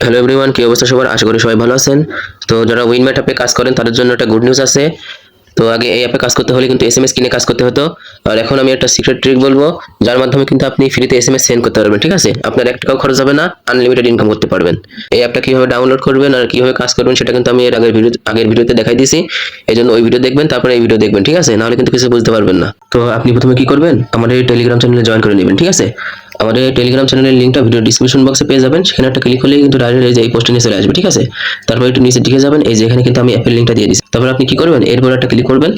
Hello everyone, কি অবস্থা সবার? আশা করি সবাই ভালো আছেন। তো যারা উইনম্যাট অ্যাপে কাজ করেন তাদের জন্য একটা গুড নিউজ আছে। তো আগে এই অ্যাপে কাজ করতে হলে কিন্তু এসএমএস কিনে কাজ করতে হতো। আর এখন আমি একটা সিক্রেট ট্রিক বলবো, যার মাধ্যমে কিন্তু আপনি ফ্রিতে এসএমএস সেন্ড করতে পারবেন। ঠিক আছে? আপনার 1 টাকাও খরচ হবে না, আনলিমিটেড ইনকাম করতে পারবেন। এই অ্যাপটা কিভাবে ডাউনলোড করবেন আর কিভাবে কাজ করবেন সেটা কিন্তু আমি এর আগের ভিডিওতে দেখাই দিয়েছি। এজন্য ওই ভিডিও দেখবেন, তারপরে এই ভিডিও দেখবেন। ঠিক আছে? নাহলে কিন্তু কিছু বুঝতে পারবেন না। তো আপনি প্রথমে কি করবেন? আমাদের এই টেলিগ্রাম চ্যানেলে জয়েন করে নেবেন। ঠিক আছে? আমাদের টেলিগ্রাম চ্যানেলের লিঙ্কটা ভিডিও ডিসক্রিপশন বক্সে পেয়ে যাবেন। সেখানে একটা ক্লিক করলেই কিন্তু ডাইরেক্ট এই যে এই পোস্টে নিয়ে চলে আসবে। ঠিক আছে? তারপর একটু নিচে দিকে যাবেন, এই যে এখানে কিন্তু আমি অ্যাপের লিঙ্কটা দিয়ে দিচ্ছি। তারপর আপনি কি করবেন? এরপর একটা ক্লিক করবেন।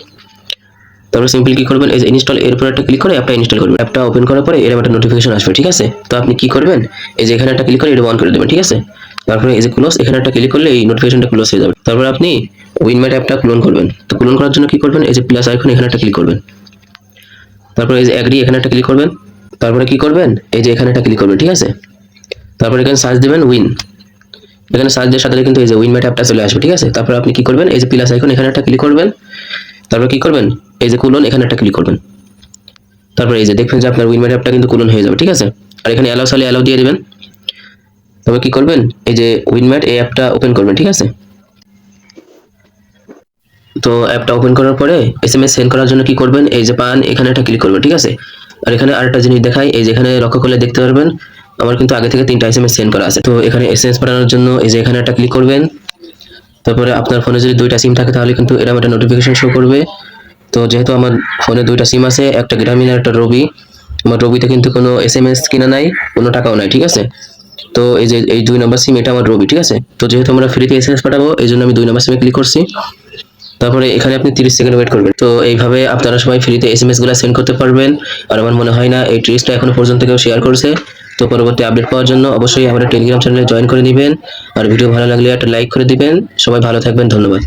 তারপর সিম্পলি কি করবেন? এই যে ইনস্টল এর উপর একটা ক্লিক করে অ্যাপটা ইনস্টল করবেন। অ্যাপটা ওপেন করার পরে এরকম একটা নোটিফিকেশন আসবে। ঠিক আছে? তো আপনি কি করবেন? এই যে এখানে একটা ক্লিক করে এটা অন করে দেবেন। ঠিক আছে? তারপরে এই যে ক্লোজ, এখানে একটা ক্লিক করলে এই নোটিফিকেশনটা ক্লোজ হয়ে যাবে। তারপর আপনি উইনম্যাট অ্যাপটা ক্লোন করবেন। তো ক্লোন করার জন্য কি করবেন? এই যে প্লাস আইকন, এখানে একটা ক্লিক করবেন। তারপরে এই যে এগ্রি, এখানে একটা ক্লিক করবেন। তারপরে কি করবেন? এই যে এখানে একটা ক্লিক করবেন। ঠিক আছে? তারপরে এখানে সার্চ দিবেন উইন। এখানে সার্চ দেওয়ার সাথে সাথে কিন্তু এই যে উইনম্যাট অ্যাপটা চলে আসবে। ঠিক আছে? তারপর আপনি কি করবেন? এই যে প্লাস আইকন, এখানে একটা ক্লিক করবেন। তারপর কি করবেন? এই যে কুলন, এখানে একটা ক্লিক করবেন। তারপর এই যে দেখবেন যে আপনার উইনম্যাট অ্যাপটা কিন্তু কুলন হয়ে যাবে। ঠিক আছে? আর এখানে অ্যালাউ চাইলে অ্যালাউ দিয়ে দিবেন। তবে কি করবেন? এই যে উইনম্যাট এই অ্যাপটা ওপেন করবেন। ঠিক আছে? তো অ্যাপটা ওপেন করার পরে এসএমএস সেন্ড করার জন্য কি করবেন? এই যে পান, এখানে একটা ক্লিক করবেন। ঠিক আছে? আর এখানে আরেকটা জিনিস দেখাই, এই যে এখানে লক্ষ্য করলে দেখতে পারবেন আমার কিন্তু আগে থেকে 3টা এসএমএস সেন্ড করা আছে। তো এখানে এসএমএস পাঠানোর জন্য এই যে এখানে একটা ক্লিক করবেন। তারপরে আপনার ফোনে যদি 2টা সিম থাকে তাহলে কিন্তু এরকম একটা নোটিফিকেশন শো করবে। তো যেহেতু আমার ফোনে 2টা সিম আছে, একটা গ্রামীণ আর একটা রবি, আমার রবিতে কিন্তু কোনো এসএমএস কিনা নাই, কোনো টাকাও নাই। ঠিক আছে? তো এই যে এই 2 নাম্বার সিম, এটা আমার রবি। ঠিক আছে? তো যেহেতু আমরা ফ্রিতে এসএমএস পাঠাবো, এই জন্য আমি 2 নাম্বার সিমে ক্লিক করছি। তারপরে এখানে আপনি 30 সেকেন্ড ওয়েট করবেন। তো এইভাবে আপনারা সবাই ফ্রিতে এসএমএস গুলো সেন্ড করতে পারবেন। আর আমার মনে হয় না এই ট্রিক্সটা এখনো পর্যন্ত কেউ শেয়ার করছে। তো পরবর্তী আপডেট পাওয়ার জন্য অবশ্যই আমাদের টেলিগ্রাম চ্যানেলে জয়েন করে নেবেন। আর ভিডিও ভালো লাগলে একটা লাইক করে দিবেন। সবাই ভালো থাকবেন, ধন্যবাদ।